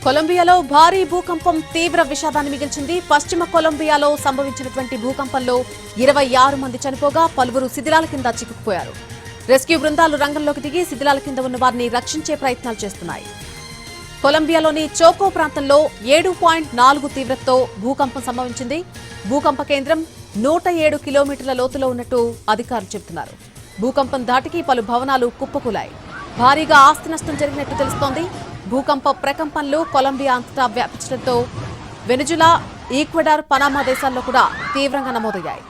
కొలంబియాలో భారీ భూకంపం తీవ్ర విషాదాన్ని మిగిల్చింది. పశ్చిమ కొలంబియాలో సంభవించినటువంటి భూకంపంలో 26 మంది చనిపోగా పలువురు శిథిలాల కింద చిక్కుకుపోయారు. రెస్క్యూ బృందాలు రంగంలోకి దిగి శిథిలాల కింద ఉన్న వారిని రక్షించే ప్రయత్నాలు చేస్తున్నాయి. కొలంబియాలోని చోకో ప్రాంతంలో 7.4 తీవ్రతతో భూకంపం సంభవించింది. భూకంప కేంద్రం 107 కిలోమీటర్ల లోతులో ఉన్నట్టు అధికారులు చెబుతున్నారు. భూకంపం ధాటికి పలు భవనాలు కుప్పకూలాయి. భారీగా ఆస్తి నష్టం జరిగినట్టు తెలుస్తోంది. భూకంప ప్రకంపనలు కొలంబియా అంతటా వ్యాపించడంతో వెనిజులా, ఈక్వెడార్, పనామా దేశాల్లో కూడా తీవ్రంగా నమోదయ్యాయి.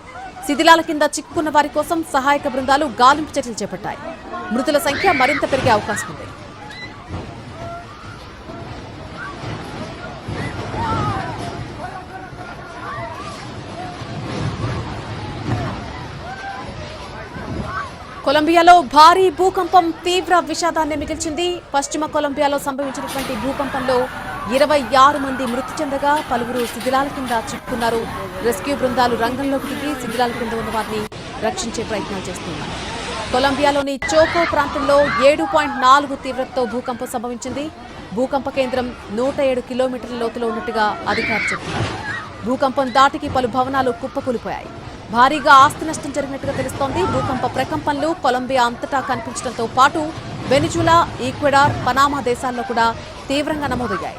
శిథిలాల కింద చిక్కుకున్న వారి కోసం సహాయక బృందాలు గాలింపు చర్యలు చేపట్టాయి. మృతుల సంఖ్య మరింత పెరిగే అవకాశం ఉంది. కొలంబియాలో భారీ భూకంపం తీవ్ర విషాదాన్ని మిగిల్చింది. పశ్చిమ కొలంబియాలో సంభవించినటువంటి భూకంపంలో 26 మంది మృతి చెందగా పలువురు శిథిలాల కింద చిక్కుకున్నారు. రెస్క్యూ బృందాలు రంగంలోకి దిగి శిథిలాల కింద ఉన్న వారిని రక్షించే ప్రయత్నాలు చేస్తున్నారు. కొలంబియాలోని చోకో ప్రాంతంలో 7.4 తీవ్రతతో భూకంపం సంభవించింది. భూకంప కేంద్రం 107 కిలోమీటర్ల లోతులో ఉన్నట్టుగా అధికారులు చెబుతున్నారు. భూకంపం దాటికి పలు భవనాలు కుప్పకూలిపోయాయి. భారీగా ఆస్తి నష్టం జరిగినట్టుగా తెలుస్తోంది. భూకంప ప్రకంపనలు కొలంబియా అంతటా కనిపించడంతో పాటు వెనిజులా, ఈక్వెడార్, పనామా దేశాల్లో కూడా తీవ్రంగా నమోదయ్యాయి.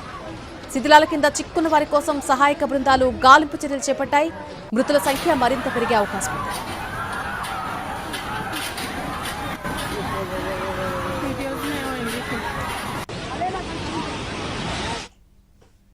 శిథిలాల కింద చిక్కున్న వారి కోసం సహాయక బృందాలు గాలింపు చర్యలు చేపట్టాయి. మృతుల సంఖ్య మరింత పెరిగే అవకాశం ఉంది.